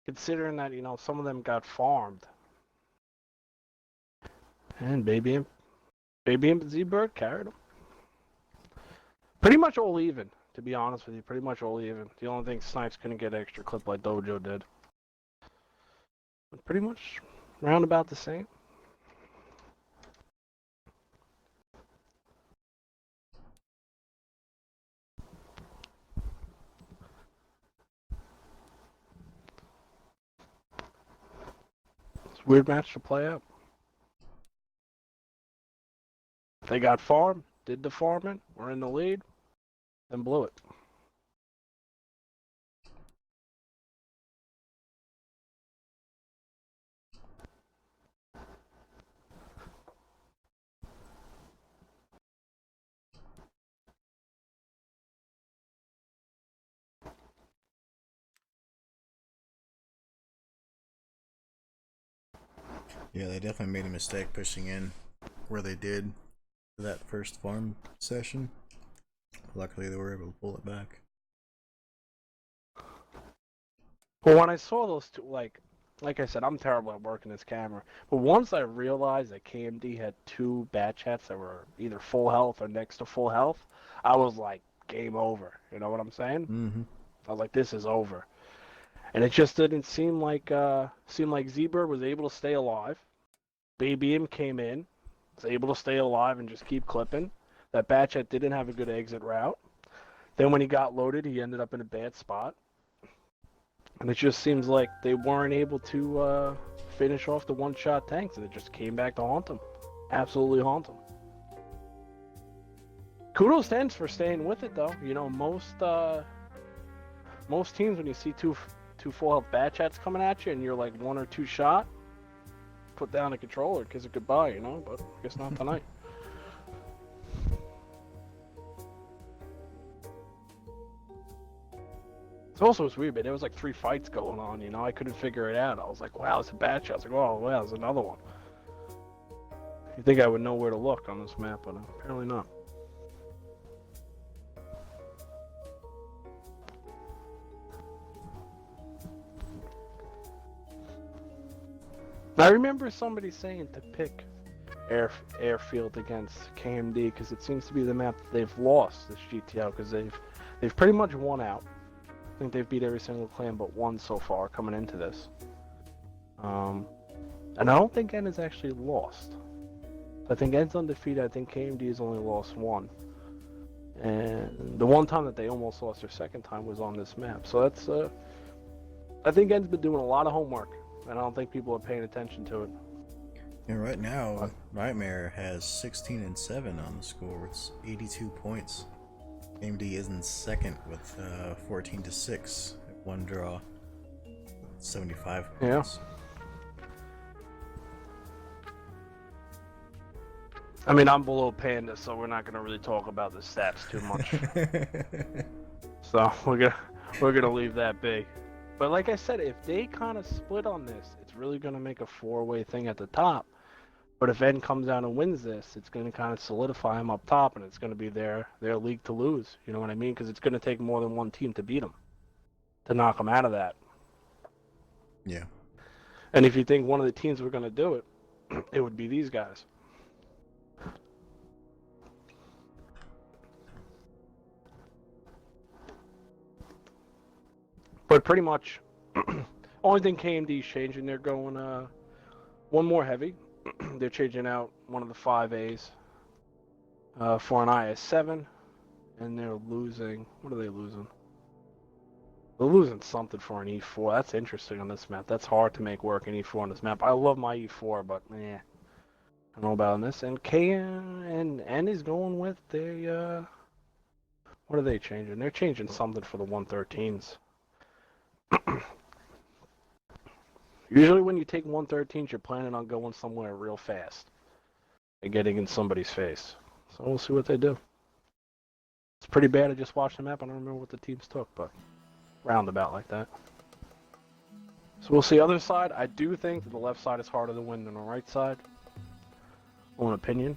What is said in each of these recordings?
Considering that, you know, some of them got farmed. And Baby Imp and Z-Bird carried them. Pretty much all even, to be honest with you. Pretty much all even. The only thing Snipes couldn't get extra clip like Dojo did. But pretty much round about the same. It's a weird match to play out. They got farm, did the farming, were in the lead, then blew it. Yeah, they definitely made a mistake pushing in where they did for that first farm session. Luckily, they were able to pull it back. But when I saw those two, like I said, I'm terrible at working this camera. But once I realized that KMD had two bat chats that were either full health or next to full health, I was like, game over. You know what I'm saying? Mm-hmm. I was like, this is over. And it just didn't seem like Z-Bird was able to stay alive. Baby M came in, was able to stay alive and just keep clipping. That bat chat didn't have a good exit route. Then when he got loaded, he ended up in a bad spot. And it just seems like they weren't able to finish off the one-shot tanks, and it just came back to haunt them. Absolutely haunt them. Kudos to Ents for staying with it, though. You know, most teams, when you see two full health bat chats coming at you, and you're like one or two shot, put down a controller, kiss it goodbye, you know. But I guess not tonight. It's also weird, but there was like 3 fights going on, you know. I couldn't figure it out. I was like, wow, it's a bat shot. I was like, oh, wow, there's another one. You think I would know where to look on this map, but apparently not. I remember somebody saying to pick Airfield against KMD because it seems to be the map that they've lost this GTL because they've pretty much won out. I think they've beat every single clan but one so far coming into this. And I don't think N has actually lost. I think N's undefeated. I think KMD has only lost one. And the one time that they almost lost their second time was on this map. So that's I think N's been doing a lot of homework, and I don't think people are paying attention to it. And right now, Nightmare has 16-7 on the score. It's 82 points. KMD is in second with 14-6 at one draw, 75 points. Yeah. I mean, I'm below Panda, so we're not going to really talk about the stats too much. So we're gonna leave that be. But like I said, if they kind of split on this, it's really going to make a 4-way thing at the top. But if N comes out and wins this, it's going to kind of solidify him up top, and it's going to be their league to lose. You know what I mean? Because it's going to take more than one team to beat them, to knock them out of that. Yeah. And if you think one of the teams were going to do it, it would be these guys. But pretty much, only thing KMD's changing, they're going one more heavy. They're changing out one of the 5As for an IS-7, and they're losing. What are they losing? They're losing something for an E4. That's interesting on this map. That's hard to make work in E4 on this map. I love my E4, but I don't know about this. And N is going with the what are they changing? They're changing something for the 113s. Usually when you take 113s, you're planning on going somewhere real fast and getting in somebody's face. So we'll see what they do. It's pretty bad. I just watched the map. I don't remember what the teams took, but roundabout like that. So we'll see. Other side, I do think that the left side is harder to win than the right side. Own opinion.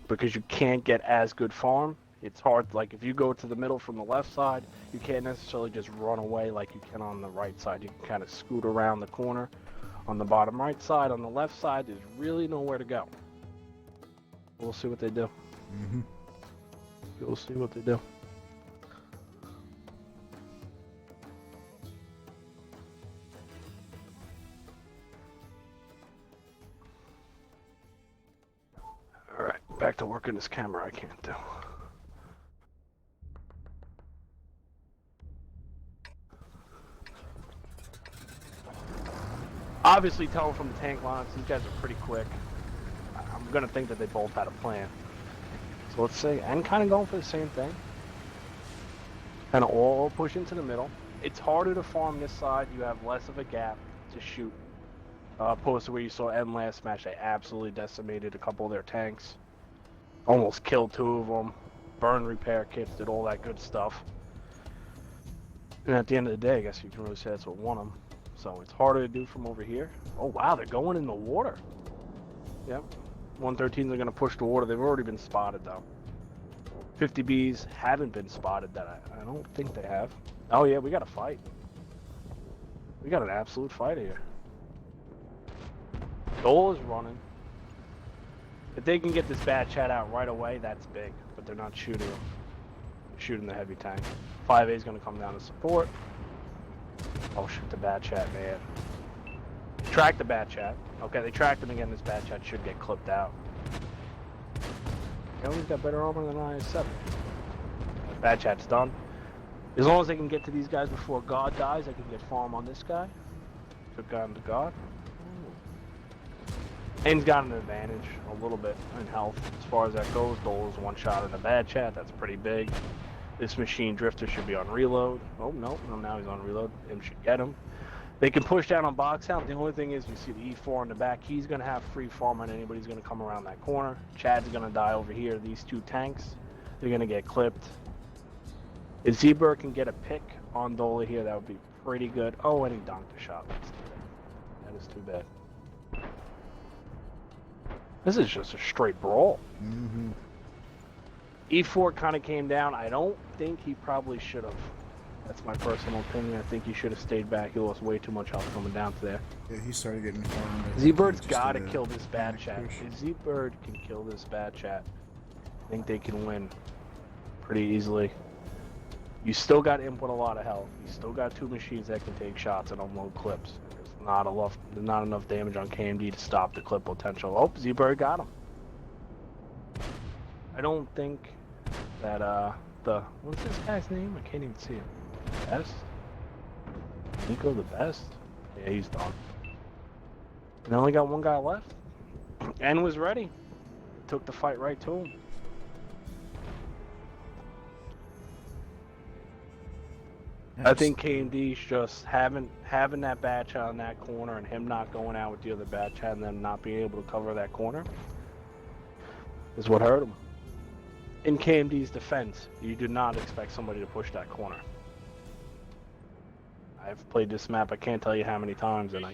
Because you can't get as good farm. It's hard, like if you go to the middle from the left side, you can't necessarily just run away like you can on the right side. You can kind of scoot around the corner on the bottom right side. On the left side, there's really nowhere to go. We'll see what they do. Mm-hmm. We'll see what they do. All right, back to working this camera. I can't do. Obviously, telling from the tank lines, these guys are pretty quick. I'm gonna think that they both had a plan. So let's say, and kind of going for the same thing. Kind of all push into the middle. It's harder to farm this side. You have less of a gap to shoot. Opposed to where you saw M last match, they absolutely decimated a couple of their tanks. Almost killed 2 of them. Burned repair kits, did all that good stuff. And at the end of the day, I guess you can really say that's what won them. So it's harder to do from over here. Oh wow, they're going in the water. Yep. 113s are going to push the water. They've already been spotted though. 50Bs haven't been spotted that I don't think they have. Oh yeah, we got a fight. We got an absolute fight here. Dole is running. If they can get this bad chat out right away, that's big. But they're not shooting him. They're shooting the heavy tank. 5A is going to come down to support. Oh shit, the bad chat, man. Track the bad chat. Okay, they tracked him again. This bad chat should get clipped out. He's got better armor than IS-7. Bad chat's done. As long as they can get to these guys before God dies, they can get farm on this guy. Took down to God. Aim's got an advantage a little bit in health as far as that goes. Dole is 1 shot in the bad chat. That's pretty big. This machine drifter should be on reload. Oh no, now he's on reload. Him should get him. They can push down on box out. The only thing is you see the E4 in the back. He's going to have free farm on anybody's going to come around that corner. Chad's going to die over here. These 2 tanks, they're going to get clipped. If Zebra can get a pick on Dole here, that would be pretty good. Oh, and he donked a shot. That's too bad. That is too bad. This is just a straight brawl. Mm-hmm. E4 kind of came down. I don't think he probably should have. That's my personal opinion. I think he should have stayed back. He lost way too much health coming down to there. Yeah, he started getting farmed. Z-Bird's got to kill this bad chat. If Z-Bird can kill this bad chat, I think they can win pretty easily. You still got input a lot of health. You still got 2 machines that can take shots and unload clips. There's not enough damage on KMD to stop the clip potential. Oh, Z-Bird got him. I don't think that what's this guy's name? I can't even see him. Best? Nico the Best? Yeah, he's done. And only got 1 guy left. And was ready. Took the fight right to him. I think KMD's just having that bad chat on that corner and him not going out with the other bad chat and them not being able to cover that corner is what hurt him. In KMD's defense, you do not expect somebody to push that corner. I've played this map, I can't tell you how many times, and I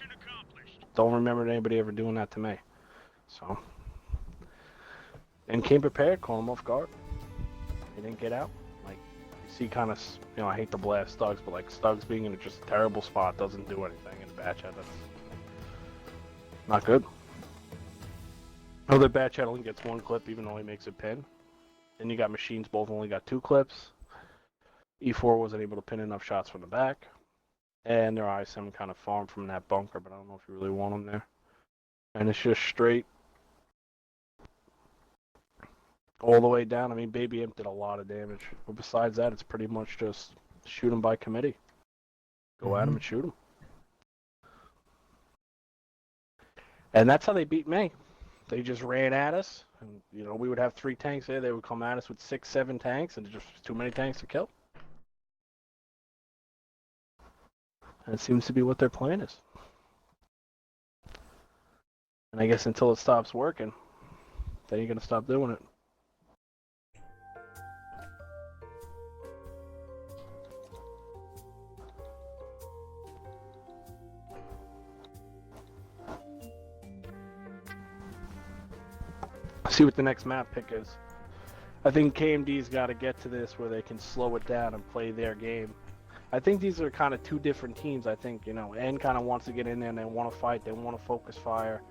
don't remember anybody ever doing that to me. So, and came prepared, caught him off guard. He didn't get out. Like, you see kind of, you know, I hate to blast Stugs, but like Stugs being in just a terrible spot doesn't do anything in a bad chat. That's not good. Other bad chat only gets 1 clip even though he makes a pin. Then you got machines, both only got 2 clips. E4 wasn't able to pin enough shots from the back. And their ISM kind of farmed from that bunker, but I don't know if you really want them there. And it's just straight all the way down. I mean, Baby Imp did a lot of damage. But besides that, it's pretty much just shoot them by committee. Go at them and shoot them. And that's how they beat me. They just ran at us. And, you know, we would have 3 tanks there. They would come at us with 6, 7 tanks, and just too many tanks to kill. And it seems to be what their plan is. And I guess until it stops working, then you're going to stop doing it. See what the next map pick is. I think KMD's got to get to this where they can slow it down and play their game. I think these are kind of two different teams. I think, N kind of wants to get in there and they want to fight. They want to focus fire.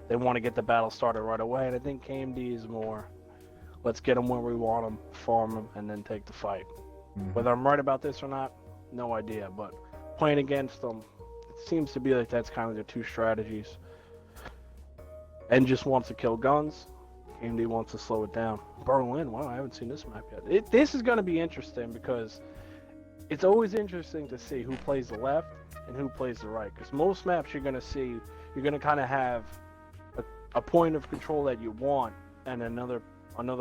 They want to get the battle started right away. And I think KMD is more, let's get them where we want them, farm them, and then take the fight. Whether I'm right about this or not, no idea. But playing against them, it seems to be like that's kind of their two strategies. N just wants to kill guns. KMD wants to slow it down. Berlin, wow, I haven't seen this map yet. This is going to be interesting because it's always interesting to see who plays the left and who plays the right. Because most maps you're going to see, you're going to kind of have a point of control that you want and another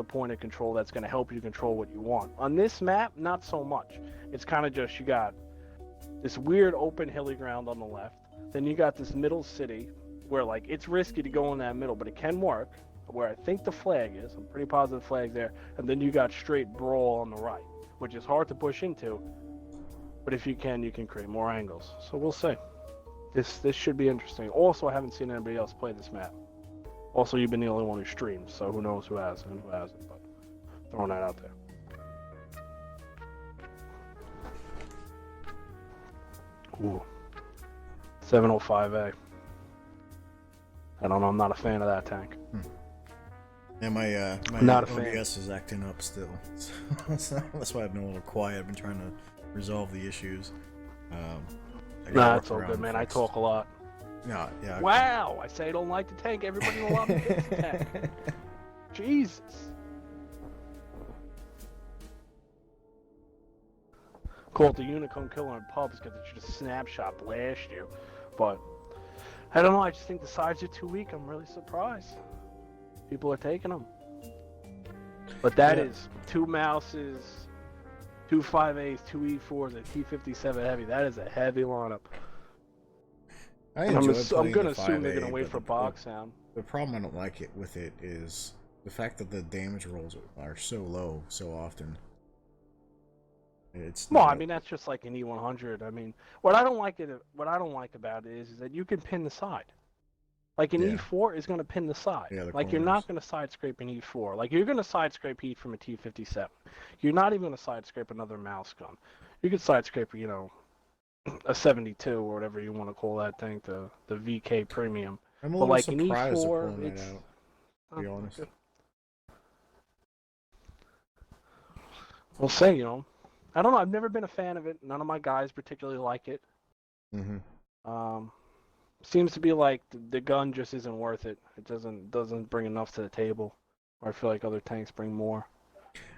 point of control that's going to help you control what you want. On this map, not so much. It's kind of just you got this weird open hilly ground on the left. Then you got this middle city where like it's risky to go in that middle, but it can work. Where I think the flag is. I'm pretty positive the flag there. And then you got straight brawl on the right, which is hard to push into. But if you can create more angles. So we'll see. This should be interesting. Also, I haven't seen anybody else play this map. Also, you've been the only one who streams, so who knows who has and who hasn't. But throwing that out there. Ooh. 705A. I don't know. I'm not a fan of that tank. Yeah, my Not OBS is acting up still. So that's why I've been a little quiet. I've been trying to resolve the issues. Nah, it's all good, man. I talk a lot. Yeah. Wow! I say I don't like the tank. Everybody in the lobby hates the tank. Jesus. Called the Unicorn Killer in pubs because it just snapshot blast you. But I don't know. I just think the sides are too weak. I'm really surprised. People are taking them. But that is 2 mouses, 2 5As, 2 E4s, a T57 heavy. That is a heavy lineup. I'm going to assume they're going to wait for box sound. The problem I don't like with it is the fact that the damage rolls are so low so often. I mean that's just like an E100. I mean, what I don't like about it is that you can pin the side. Like an E4 is going to pin the side. Yeah, like you're not going to side scrape an E4. Like you're going to side scrape heat from a T57. You're not even going to side scrape another mouse gun. You could side scrape, a 72 or whatever you want to call that thing, the VK Premium. I'm a little like an surprised E4, that out, to be honest. Okay. We'll see, I don't know. I've never been a fan of it. None of my guys particularly like it. Seems to be like the gun just isn't worth it. It doesn't bring enough to the table. Or I feel like other tanks bring more.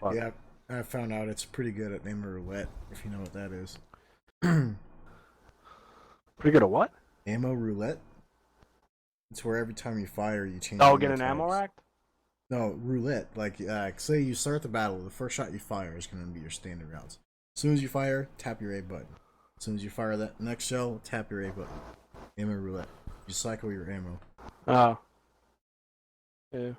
But... Yeah, I found out it's pretty good at ammo roulette, if you know what that is. Pretty good at what? Ammo roulette. It's where every time you fire, you change. Oh, get an ammo rack? No, roulette. Like, say you start the battle, the first shot you fire is going to be your standard rounds. As soon as you fire, tap your A button. As soon as you fire that next shell, tap your A button. Ammo roulette. You cycle your ammo. Oh. Yeah.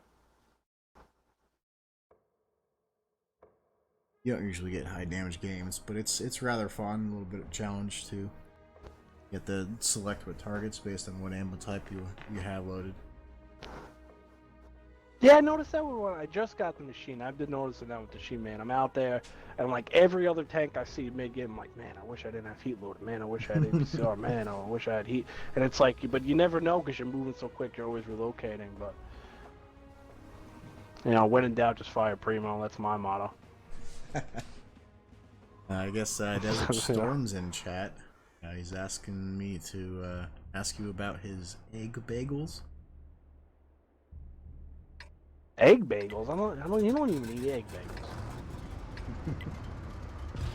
You don't usually get high damage games, but it's rather fun. A little bit of challenge too. You have to select what targets based on what ammo type you have loaded. Yeah, I noticed that when I just got the machine. I've been noticing that with the machine, man. I'm out there, and like every other tank I see mid-game, I'm like, man, I wish I didn't have heat loaded. Man, I wish I had APCR. Man, I wish I had heat. And it's like, but you never know because you're moving so quick. You're always relocating. But when in doubt, just fire primo. That's my motto. I guess Desert Storm's in chat. He's asking me to ask you about his egg bagels. Egg bagels? You don't even eat egg bagels.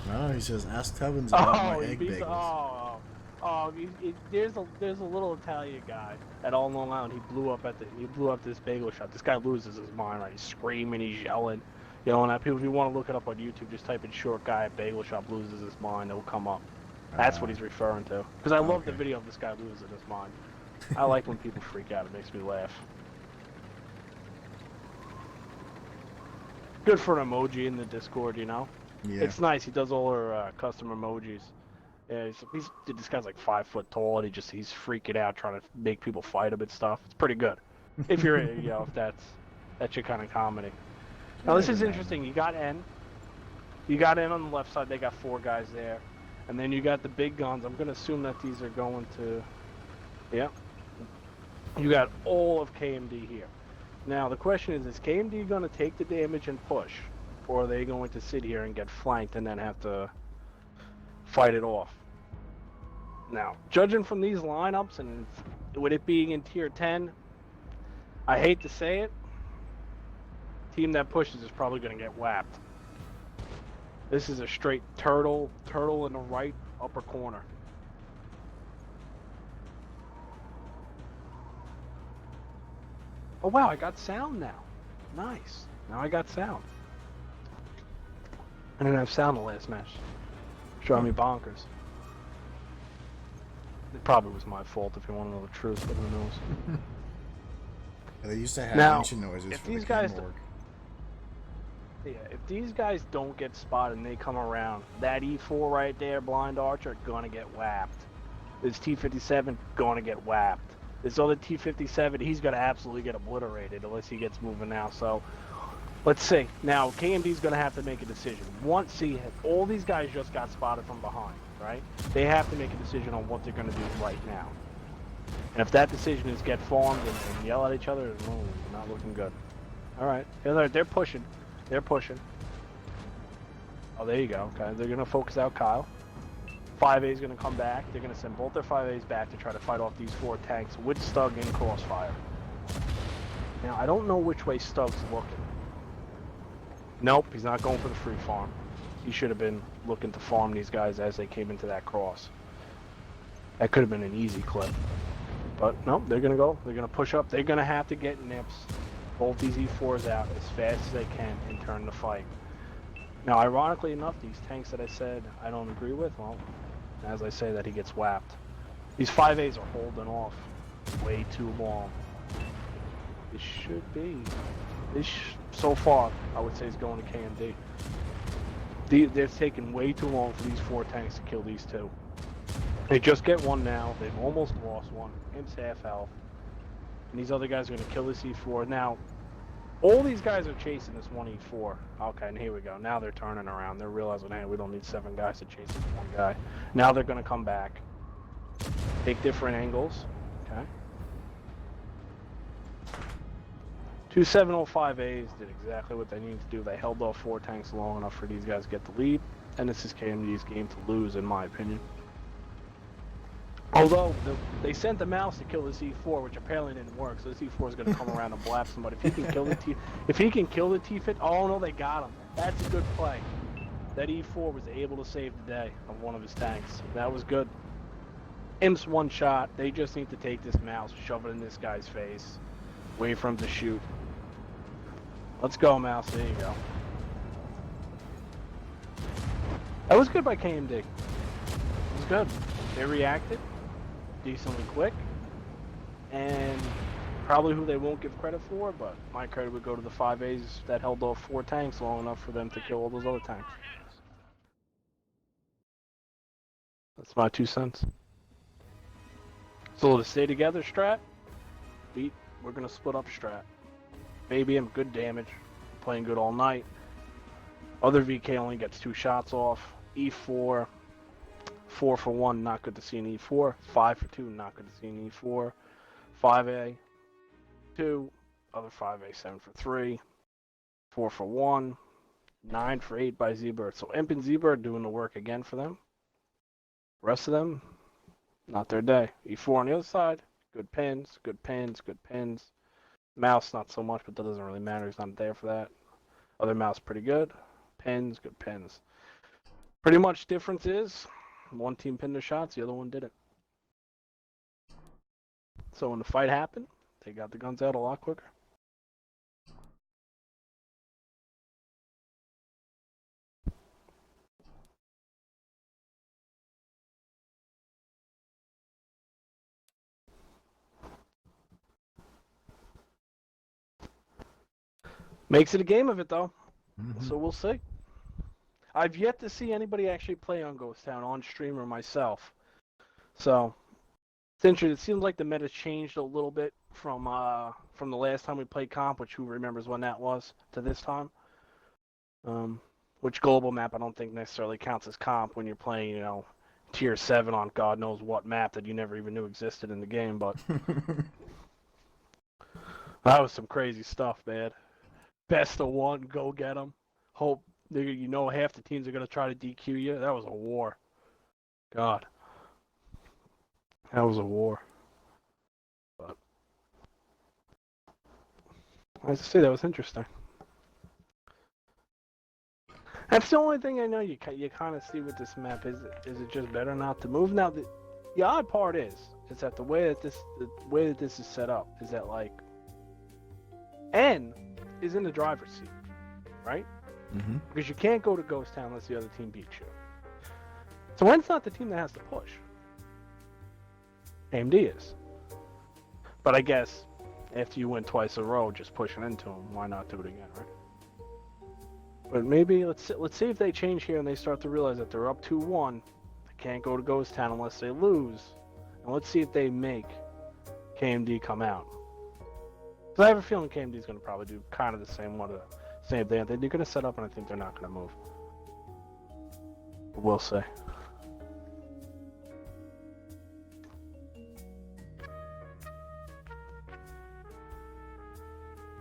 No, he says ask Tubbins about my egg bagels. There's a little Italian guy at All Long Island. He blew up this bagel shop. This guy loses his mind, right? He's screaming, he's yelling. And people, if you want to look it up on YouTube, just type in short guy at bagel shop loses his mind. It'll come up. That's what he's referring to. Because I love the video of this guy losing his mind. I like when people freak out. It makes me laugh. Good for an emoji in the Discord, Yeah. It's nice. He does all our custom emojis. Yeah, this guy's like 5 foot tall, and he's freaking out trying to make people fight him and stuff. It's pretty good. If you're, if that's your kind of comedy. Now this Every is now and interesting. then. You got N. You got N on the left side. They got 4 guys there, and then you got the big guns. I'm gonna assume that these are going to. Yeah. You got all of KMD here. Now the question is KMD going to take the damage and push, or are they going to sit here and get flanked and then have to fight it off? Now, judging from these lineups and with it being in tier 10, I hate to say it, team that pushes is probably going to get whapped. This is a straight turtle in the right upper corner. Oh wow, I got sound now. Nice. Now I got sound. I didn't have sound the last match. Driving me bonkers. It probably was my fault if you want to know the truth, but who knows. They used to have Now, engine noises if for these the guys, Camorg. yeah, if these guys don't get spotted and they come around, that E4 right there, blind archer, gonna get whapped. This T57 gonna get whapped. This other T57, he's gonna absolutely get obliterated unless he gets moving now. So let's see. Now KMD's gonna have to make a decision. Once all these guys just got spotted from behind, right? They have to make a decision on what they're gonna do right now. And if that decision is get farmed and yell at each other, not looking good. All right, they're pushing. They're pushing. Oh, there you go. Okay, they're gonna focus out Kyle. 5A is gonna come back. They're gonna send both their 5As back to try to fight off these 4 tanks with Stug in crossfire. Now I don't know which way Stug's looking. Nope, he's not going for the free farm. He should have been looking to farm these guys as they came into that cross. That could have been an easy clip. But nope, they're gonna go. They're gonna push up. They're gonna have to get nips. Both these E4s out as fast as they can and turn the fight. Now, ironically enough, these tanks that I said I don't agree with, well, as I say that he gets whapped. These 5As are holding off way too long. This should be. So far, I would say is going to KMD. They're taking way too long for these 4 tanks to kill these 2. They just get one now. They've almost lost one. Him's half health. And these other guys are going to kill this E4. Now, all these guys are chasing this one E4. Okay, and here we go. Now they're turning around. They're realizing, hey, we don't need 7 guys to chase this one guy. Now they're going to come back. Take different angles. Okay. 2 705As did exactly what they needed to do. They held off 4 tanks long enough for these guys to get the lead. And this is KMD's game to lose, in my opinion. Although they sent the mouse to kill this E4, which apparently didn't work, so this E4 is going to come around and blast him. But if he can kill the T50, oh no, they got him. That's a good play. That E4 was able to save the day of one of his tanks. That was good. Imps one shot. They just need to take this mouse, shove it in this guy's face, wait for him to shoot. Let's go, mouse. There you go. That was good by KMD. It was good. They reacted decently quick, and probably who they won't give credit for, but my credit would go to the 5As that held off 4 tanks long enough for them to kill all those other tanks. That's my 2 cents. So to stay together strat, we're going to split up strat. Baby, I'm good damage, playing good all night. Other VK only gets 2 shots off. E4, 4 for 1, not good to see an E4. 5 for 2, not good to see an E4. 5A, 2, other 5A, 7 for 3. 4 for 1, 9 for 8 by Z-Bird. So Imp and Z-Bird doing the work again for them. Rest of them, not their day. E4 on the other side, good pins, good pins, good pins. Mouse, not so much, but that doesn't really matter. He's not there for that. Other mouse, pretty good. Pins, good pins. Pretty much difference is one team pinned their shots, the other one didn't. So when the fight happened, they got the guns out a lot quicker. Makes it a game of it, though. So we'll see. I've yet to see anybody actually play on Ghost Town on stream or myself. So it's interesting. It seems like the meta changed a little bit from the last time we played comp, which who remembers when that was, to this time. Which global map I don't think necessarily counts as comp when you're playing, tier 7 on God knows what map that you never even knew existed in the game, but that was some crazy stuff, man. Best of 1, go get them. Hope, half the teams are going to try to DQ you. That was a war. God. That was a war. But, as I say, that was interesting. That's the only thing I know you kind of see with this map. Is it just better not to move? Now, the odd part is that the way that this is set up is that, like, N is in the driver's seat, right? Mm-hmm. Because you can't go to Ghost Town unless the other team beats you. So N's not the team that has to push. KMD is. But I guess after you win twice in a row, just pushing into them, why not do it again, right? But maybe let's see if they change here and they start to realize that they're up 2-1. They can't go to Ghost Town unless they lose. And let's see if they make KMD come out. Because I have a feeling KMD is going to probably do kind of the same thing. They're going to set up, and I think they're not going to move. But we'll see.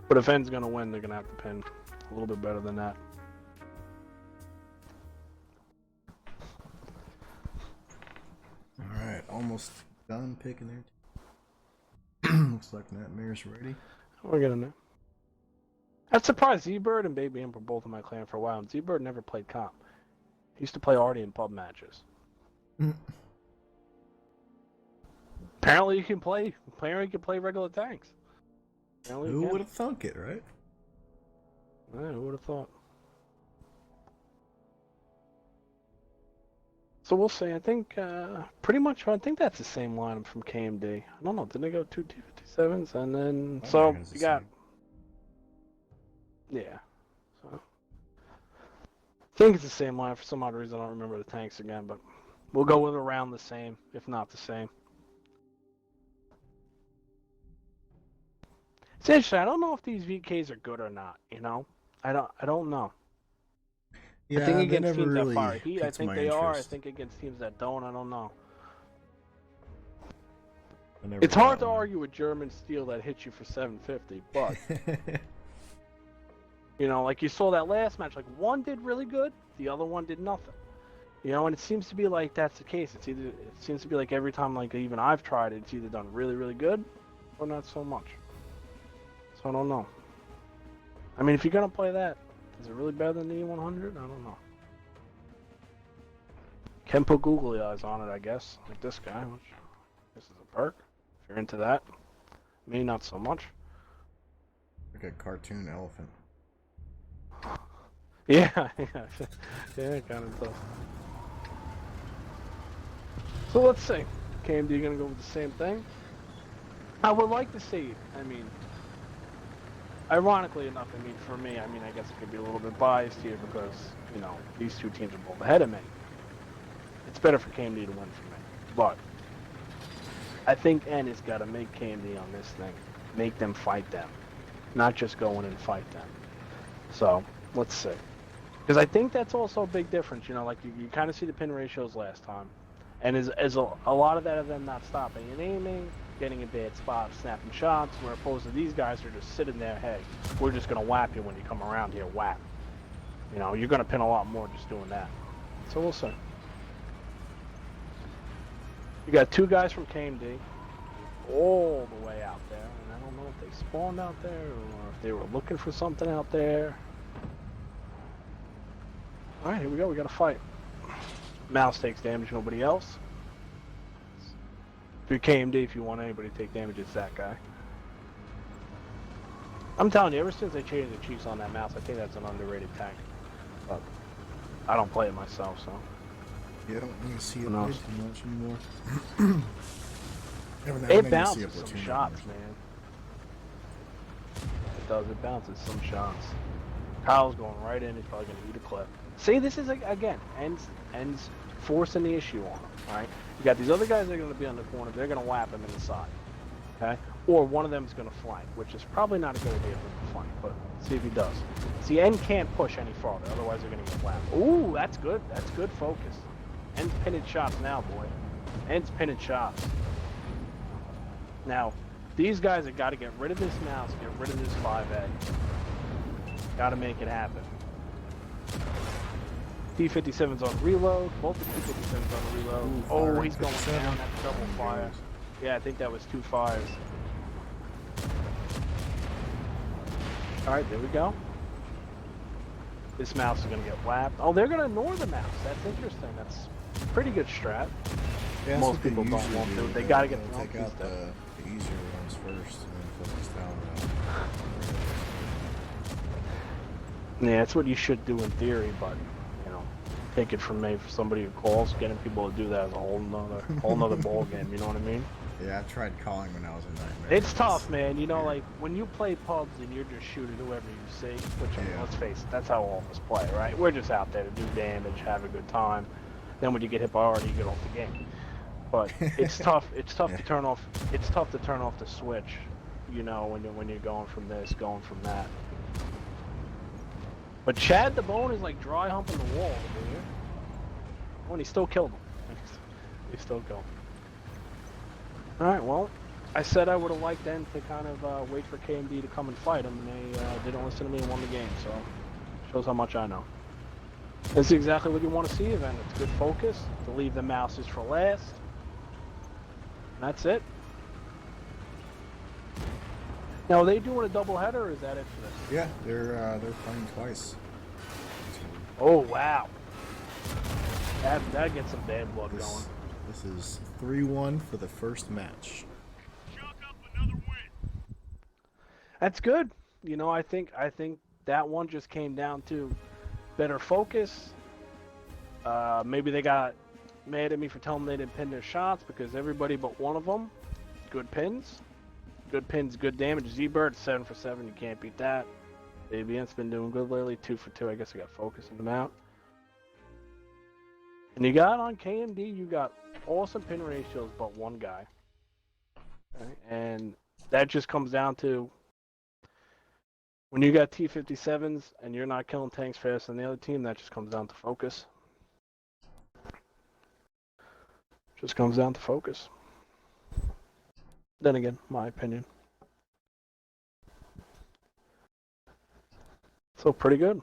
But if N's going to win, they're going to have to pin a little bit better than that. Alright, almost done picking their looks like Nightmare's ready. We're getting there. I'm surprised Z-Bird and Baby Imp were both in my clan for a while, and Z-Bird never played comp. He used to play Artie in pub matches. Apparently you can play regular tanks. Who would have thunk it, right? Yeah, who would have thought? So we'll see. I think pretty much. I think that's the same lineup from KMD. I don't know. Didn't they go 2 T57s and then so you got? Yeah. So I think it's the same lineup. For some odd reason, I don't remember the tanks again, but we'll go with around the same, if not the same. It's interesting. I don't know if these VKs are good or not. I don't know. Yeah, I think against teams really that fire heat, I think they are. I interest. think against teams that don't, I don't know. It's It's hard to argue with German steel that hits you for 750, but like you saw that last match, like one did really good, the other one did nothing. And it seems to be like that's the case. It seems to be like every time, like even I've tried it, it's either done really, really good or not so much. So I don't know. I mean, if you're gonna play that, is it really better than the E100? I don't know. Can put googly eyes on it, I guess, like this guy, which this is a perk. If you're into that, me not so much. Like a cartoon elephant. Yeah, kind of does. So let's see. KMD gonna go with the same thing. I would like to see. I mean, ironically enough, for me, I guess I could be a little bit biased here because these two teams are both ahead of me. It's better for KMD to win for me, but I think N has got to make KMD on this thing, make them fight them, not just go in and fight them. So let's see, because I think that's also a big difference. Like you kind of see the pin ratios last time, and as a lot of that of them not stopping and aiming, getting in bad spots, snapping shots, where opposed to these guys are just sitting there, hey, we're just gonna whap you when you come around here, whap. You're gonna pin a lot more just doing that. So we'll see. You got two guys from KMD all the way out there, and I don't know if they spawned out there or if they were looking for something out there. Alright, here we go, we got a fight. Mouse takes damage, nobody else. If you're KMD, if you want anybody to take damage, it's that guy. I'm telling you, ever since they changed the Chiefs on that mouse, I think that's an underrated tank. But I don't play it myself, so. Yeah, I don't really see it too much anymore. It bounces some shots, man. It does, it bounces some shots. Kyle's going right in, he's probably going to eat a clip. See, this is, again, ends forcing the issue on him, alright? You got these other guys that are going to be on the corner, they're going to whap him in the side. Okay, or one of them is going to flank, which is probably not a good idea for him to flank, but see if he does. See, N can't push any farther, otherwise they're going to get whacked. Ooh, that's good. That's good focus. N's pinning shots now, boy. N's pinning shots. Now, these guys have got to get rid of this mouse, get rid of this 5A. Got to make it happen. T-57's on reload. Both the T-57's on reload. Ooh, oh, he's going down. That's double fire. Yeah, I think that was 2 fires. Alright, there we go. This mouse is going to get whapped. Oh, they're going to ignore the mouse. That's interesting. That's a pretty good strat. Yeah, most people don't want to. They got to get take out the easier ones first and then focus down. Yeah, that's what you should do in theory, but you know, take it from me. For somebody who calls, getting people to do that is a whole nother ball game. You know what I mean? Yeah, I tried calling when I was in Nightmare. It's tough, man. You know, like when you play pubs and you're just shooting whoever you see. Which, I mean, let's face it, that's how all of us play, right? We're just out there to do damage, have a good time. Then when you get hit by already, you get off the game. But it's tough. It's tough to turn off. It's tough to turn off the switch. You know, when you're going from this, going from that. But Chad the Bone is like dry humping the wall, dude. Oh, and he still killed him. He still killed him. Alright, well, I said I would have liked them to kind of wait for KMD to come and fight him, and they didn't listen to me and won the game, so shows how much I know. This is exactly what you want to see, Event. It's good focus, to leave the mouses for last. And that's it. Now, are they doing a double header, or is that it for this? Yeah, they're playing twice. Oh, wow. That gets some bad blood going. This is 3-1 for the first match. That's good. You know, I think that one just came down to better focus. Maybe they got mad at me for telling them they didn't pin their shots because everybody but one of them, good pins. Good pins, good damage. Z-Bird, 7 for 7. You can't beat that. ABN's been doing good lately. 2 for 2. I guess I got focusing them out. And you got on KMD, you got awesome pin ratios, but one guy. Okay? And that just comes down to when you got T-57s and you're not killing tanks faster than the other team, that just comes down to focus. Just comes down to focus. Then again, my opinion. So pretty good.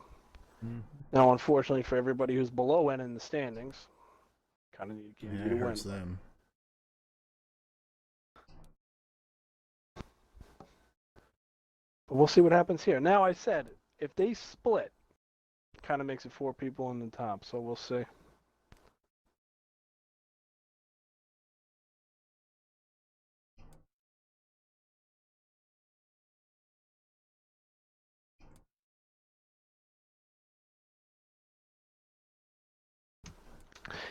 Mm-hmm. Now, unfortunately for everybody who's below N in the standings, kind of need KMD to it win. hurts them. But we'll see what happens here. Now, I said, if they split, it kind of makes it 4 people in the top, so we'll see.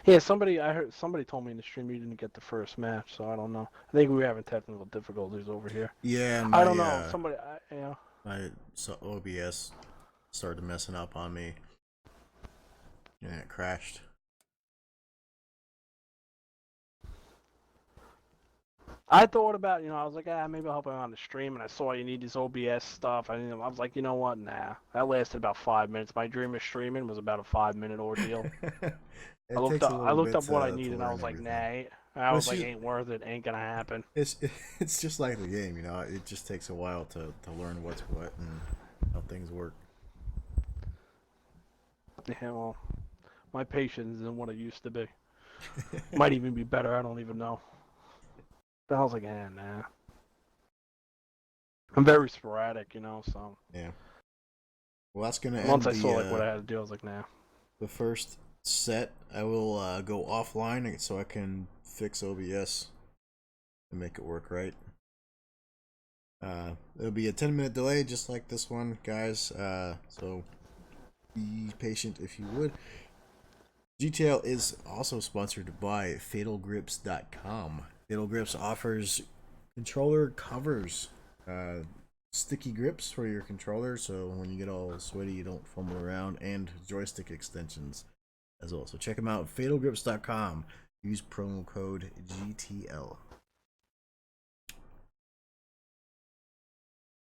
Yeah, I heard somebody told me in the stream you didn't get the first match, so I don't know. I think we were having technical difficulties over here. Yeah, I don't know. Somebody, my OBS started messing up on me, and it crashed. I thought about, I was like, maybe I'll help him on the stream, and I saw you need this OBS stuff. I was like, you know what? Nah. That lasted about 5 minutes. My dream of streaming was about a 5-minute ordeal. I looked up what I needed, and I was like, nah. I was like, ain't worth it. Ain't gonna happen. It's just like the game, It just takes a while to learn what's what and how things work. Yeah, well, my patience isn't what it used to be. Might even be better. I don't even know. But I was like, nah. I'm very sporadic, so. Yeah. Well, that's gonna end. Once I saw what I had to do, I was like, nah. The first set, I will go offline so I can fix OBS and make it work right. It'll be a 10-minute delay, just like this one, guys. So be patient if you would. GTL is also sponsored by FatalGrips.com. Fatal Grips offers controller covers, sticky grips for your controller, so when you get all sweaty, you don't fumble around, and joystick extensions as well. So check them out, FatalGrips.com. Use promo code GTL.